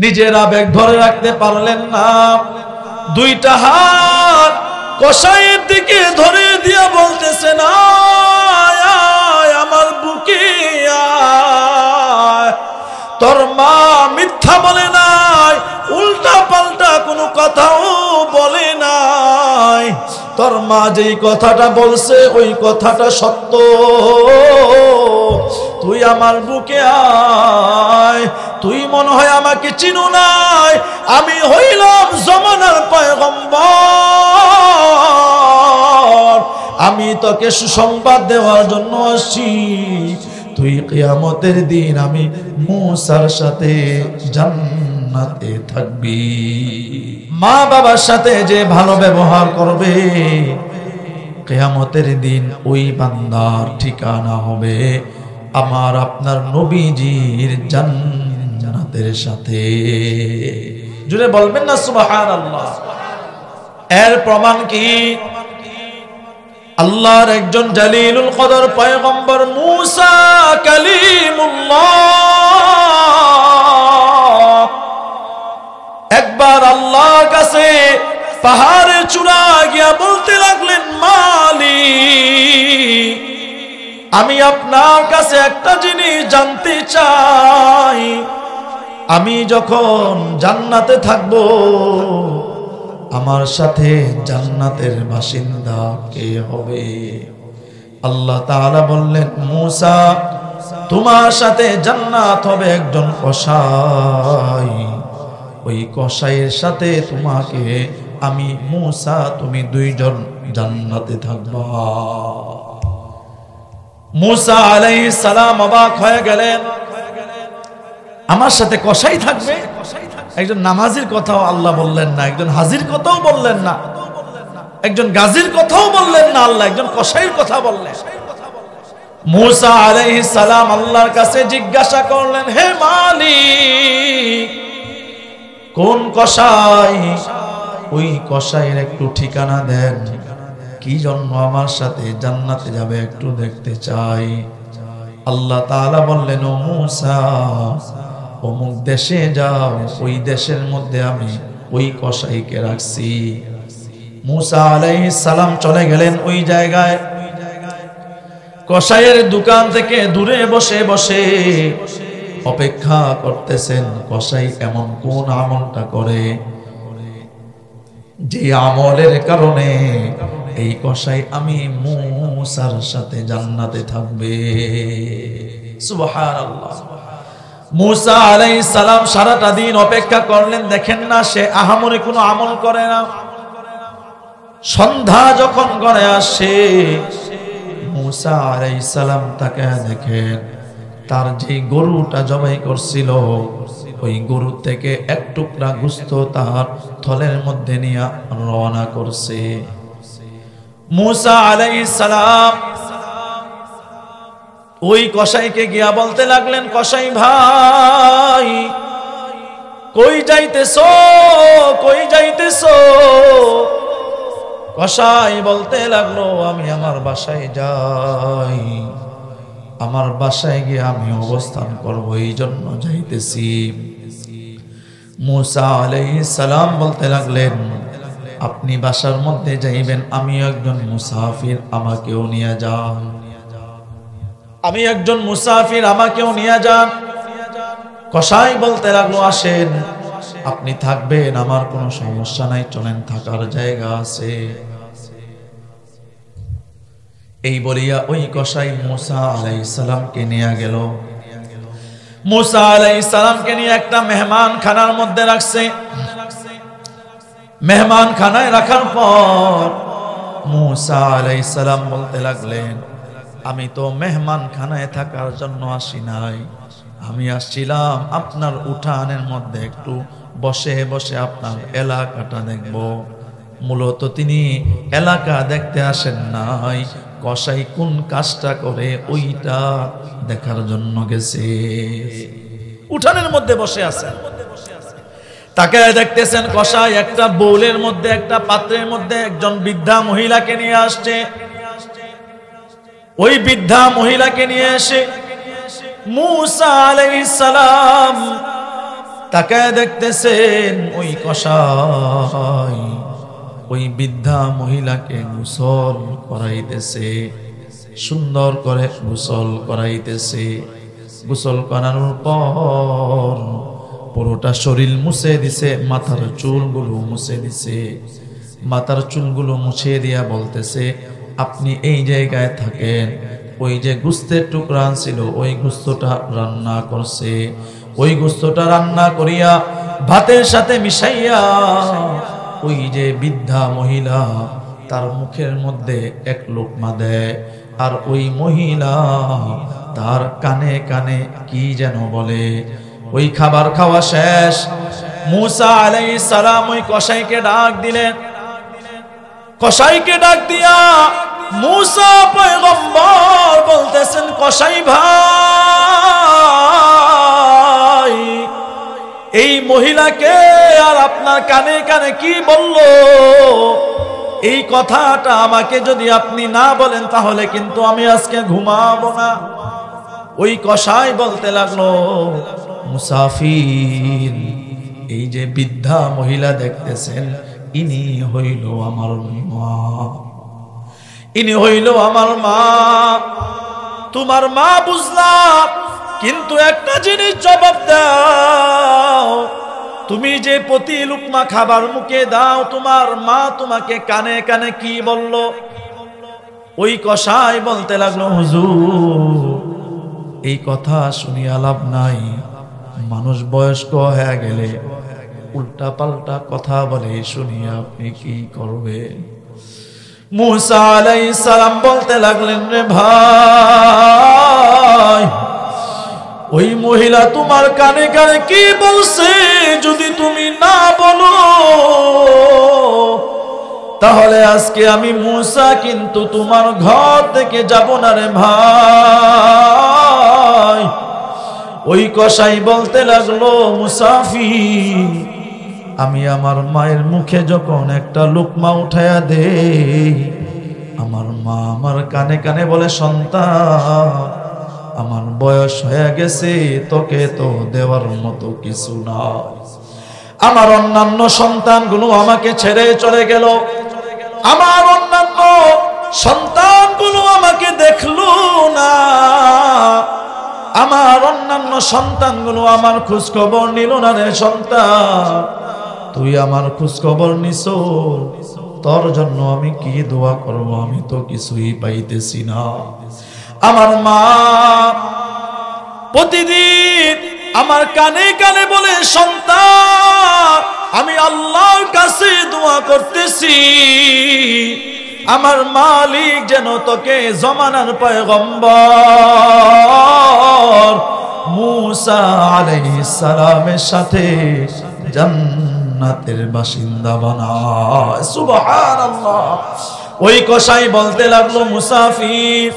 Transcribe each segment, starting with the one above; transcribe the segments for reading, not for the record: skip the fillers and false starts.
নিজের আবেগ ধরে রাখতে পারলেন না, দুইটা হাত কসাইয়ের দিকে ধরে দিয়া বলতেছেন, আয় আয় আমার বুকে আয়। তোর মা মিথ্যা বলে নাই, উল্টা পাল্টা কোনো কথাও বলে নাই। তোর মা যেই কথাটা বলছে ওই কথাটা সত্য। তুই আমার বুকে আয়। তুই মনে হয় আমাকে চিনো নাই, আমি হইলাম জমানার পয়গম্বর। আমি তোকে সুসংবাদ দেওয়ার জন্য আসছি। তুই কিয়ামতের দিন আমি মূসার সাথে জান্নাতে থাকবি। মা বাবার সাথে যে ভালো ব্যবহার করবে, কিয়ামতের দিন ওই বান্দার ঠিকানা হবে আমার আপনার নবীজির জান্নাতের সাথে। জুড়ে বলবেন না সুবহানাল্লাহ। এর প্রমাণ কি? আল্লাহর একজন জালিলুল কদর পয়গম্বর মূসা কালিমুল্লাহ একবার আল্লাহর কাছে পাহাড়ের চূড়ায় গিয়া বলতে লাগলেন, মালিক, আমি আপনার কাছে একটা জিনিস জানতে চাই। আমি যখন জান্নাতে থাকবো, আমার সাথে জান্নাতের বাসিন্দা কে হবে? আল্লাহ তাআলা বললেন, মূসা, তোমার সাথে জান্নাত হবে একজন কসাই। ওই কসাইয়ের সাথে তোমাকে আমি মূসা, তুমি দুইজন জান্নাতে থাকবা। মূসা আলাইহিস সালাম অবাক হয়ে গেলেন, আমার সাথে কসাই থাকবে? একজন নামাজির কথাও আল্লাহ বললেন না, একজন হাজির কথাও বললেন না, একজন গাজীর কথাও বললেন না, আল্লাহ একজন কসাইয়ের কথা বললেন। মূসা আলাইহিস সালাম আল্লাহর কাছে জিজ্ঞাসা করলেন, হে মালিক, কোন কসাই? ওই কসাইয়ের একটু ঠিকানা দেন, কি জন্য আমার সাথে জান্নাতে যাবে একটু দেখতে চাই। আল্লাহ তাআলা বললেন, ও মূসা, অমুক দেশে যাও, ওই দেশের মধ্যে আমি ওই কসাইকে রাখছি। মূসা আলাইহিস সালাম চলে গেলেন ওই জায়গায়। কসাইয়ের দোকান থেকে দূরে বসে বসে অপেক্ষা করতেছেন, কসাই এমন কোন আমলটা করে যে আমলের কারণে এই কসাই আমি মূসার সাথে জান্নাতে থাকবে। সুবহানাল্লাহ। মূসা আলাইহিস সালাম সারাটা দিন অপেক্ষা করলেন, দেখেন না সে আহামরি কোনো আমল করে না। সন্ধ্যা যখন ঘরে আসে, মূসা আলাইহিস সালাম তাকে দেখেন তার যে গরুটা জবাই করছিল, ওই গরু থেকে এক টুকরা গোশত তার থলের মধ্যে নিয়ে রওনা করছে। মূসা আলাইহিস সালাম ওই কসাইকে গিয়া বলতে লাগলেন, কসাই ভাই, কই যাইতেছো, কই যাইতেছো? কসাই বলতে লাগলো, আমি আমার বাসায় যাই, আমার বাসায় গিয়ে আমি অবস্থান করব, এই জন্য যাইতেছি। মূসা আলাইহিস সালাম বলতে লাগলেন, আপনি বাসার মধ্যে যাইবেন, আমি একজন মুসাফির, আমাকেও নিয়ে যান। আমি একজন মুসাফির, আমাকেও নিয়ে যান। কসাই বলতে লাগলো, আসেন, আপনি থাকবেন, আমার কোনো সমস্যা নাই, চলেন, থাকার জায়গা আছে। এই বলিয়া ওই কসাই মূসা আলাইহিস সালামকে নিয়ে গেল। মূসা আলাইহিস সালামকে নিয়ে একটা মেহমান খানার মধ্যে রাখছে। মেহমান খানায় রাখার পর মূসা আলাইহিস সালাম বলতে লাগলেন, আমি তো মেহমান খানায় থাকার জন্য আসি নাই, আমি আসছিলাম আপনার উঠানের মধ্যে একটু বসে বসে আপনার এলাকাটা দেখব। মূলত তিনি এলাকা দেখতে আসেন নাই, কসাই কোন কাজটা করে ওইটা দেখার জন্য গেছে। উঠানের মধ্যে বসে আছেন, তাকে দেখতেছেন কসাই একটা বোলের মধ্যে, একটা পাত্রের মধ্যে একজন বৃদ্ধা মহিলাকে নিয়ে আসছে। ওই বৃদ্ধা মহিলাকে নিয়ে এসে মূসা আলাইহিস সালাম তাকায় দেখতেছেন ওই কসাই ওই বৃদ্ধা মহিলাকে গোসল করাইতেছে, সুন্দর করে গোসল করাইতেছে। গোসল করানোর পর পুরোটা শরীর মুছে দিছে, মাথার চুলগুলো মুছে দিছে। মাথার চুলগুলো মুছে দিয়া বলতেছে, আপনি এই জায়গায় থাকেন, ওই যে গোস্তের টুকরা ছিল ওই গোস্তটা রান্না করছে, ওই গোস্তটা রান্না করিয়া ভাতের সাথে মিশাইয়া ওই যে বৃদ্ধা মহিলা তার মুখের মধ্যে এক লোকমা দেয়, আর ওই মহিলা তার কানে কানে কি যেন বলে। ওই খাবার খাওয়া শেষ, মূসা আলাইহিস সালাম ওই কসাইকে ডাক দিলেন। কসাইকে ডাক দিয়া মূসা পয়গম্বর বলতেছেন, কসাই ভাই, এই মহিলাকে আর আপনার কানে কানে কি বলল, এই কথাটা আমাকে যদি আপনি না বলেন তাহলে কিন্তু আমি আজকে ঘুমাবো না। ওই কসাই বলতে লাগলো, মুসাফির, এই যে বৃদ্ধা মহিলা দেখতেছেন ইনি হইল আমার মা, ইনি হইল আমার মা। তোমার মা বুঝলাম, কিন্তু একটা জিনিস জবাব দাও, তুমি যে প্রতি লুকমা খাবার মুখে দাও তোমার মা তোমাকে কানে কানে কি বলল? ওই কসাই বলতে লাগলো, হুজুর এই কথা শুনিয়া লাভ নাই, মানুষ বয়স্ক হয়ে গেলে উল্টা পাল্টা কথা বলে, শুনিয়া আপনি কি করবেন? মূসা আলাইহিস সালাম বলতে লাগলেন, রে ভাই, ওই মহিলা তোমার কানে কানে কি বলছে যদি তুমি না বলো তাহলে আজকে আমি মূসা কিন্তু তোমার ঘর থেকে যাব না রে ভাই। ওই কসাই বলতে লাগলো, মুসাফির, আমি আমার মায়ের মুখে যখন একটা লুকমা উঠায়া দেই, আমার মা আমার কানে কানে বলে, সন্তান আমার বয়স হয়ে গেছে, তোকে তো দেওয়ার মতো কিছু না। আমার অন্যান্য সন্তানগুলো আমাকে ছেড়ে চলে গেল, আমার অন্যান্য সন্তানগুলো আমাকে দেখলো না, আমার অন্যান্য সন্তানগুলো আমার খোঁজ খবর নিল না। রে সন্তান, তুই আমার খোঁজ খবর নিছ, তোর জন্য আমি কি দোয়া করব? আমি তো কিছুই পাইতেছি না। আমার মা প্রতিদিন আমার কানে কানে বলে, সন্তান আমি আল্লাহর কাছে দোয়া করতেছি আমার মালিক যেন তোকে জমানার পয়গম্বর মূসা আলাইহিস সালামের সাথে জান্নাতের বাসিন্দা বানায়। সুবহানাল্লাহ। ওই কসাই বলতে লাগলো, মুসাফির,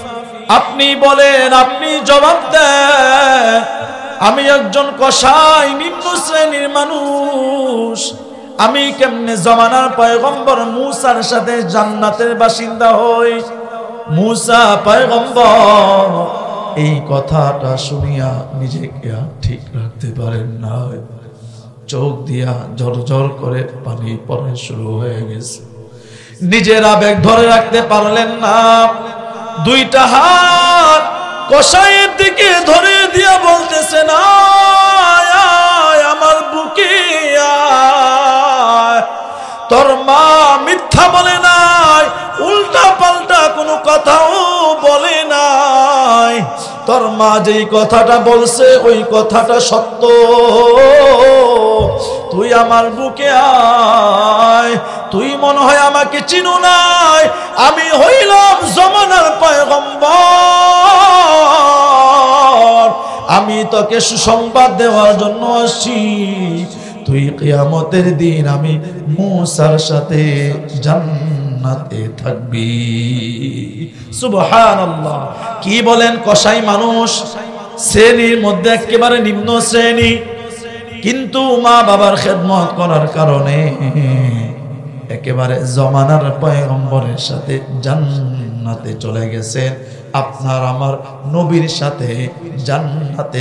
আপনি বলেন, আপনি জবাব দেন, আমি একজন কসাই, নিম্ন শ্রেণীর মানুষ, আমি কেমনে জমানার পয়গম্বর মূসার সাথে জান্নাতের বাসিন্দা হই? মূসা পয়গম্বর এই কথাটা শুনিয়া নিজেকে আর ঠিক রাখতে পারেন না, চোখ দিয়া ঝরঝর করে পানি পড়া শুরু হয়ে গেছে। নিজের আবেগ ধরে রাখতে পারলেন না, দুইটা হাত কসাইয়ের দিকে ধরে দিয়া বলতেছেন, আয় আয় আমার বুকে আয়। তোর মা মিথ্যা বলে নাই, উল্টা পাল্টা কোনো কথাও বলে নাই, তোর মা যেই কথাটা বলছে ওই কথাটা সত্য। তুই আমার বুকে আয়, তুই মনে হয় আমাকে চিনো নাই, আমি হইলাম জমানার পয়গম্বর, আমি তোকে সুসংবাদ দেওয়ার জন্য আসছি, তুই কিয়ামতের দিন আমি মূসার সাথে জান্নাতে থাকবি। সুবহানাল্লাহ। কি বলেন, কসাই মানুষ, শ্রেণীর মধ্যে একেবারে নিম্ন শ্রেণী, কিন্তু মা বাবার খেদমত করার কারণে একেবারে জমানার পয়গম্বরের সাথে জান্নাতে চলে গেছেন। আপনার আমার নবীর সাথে জান্নাতে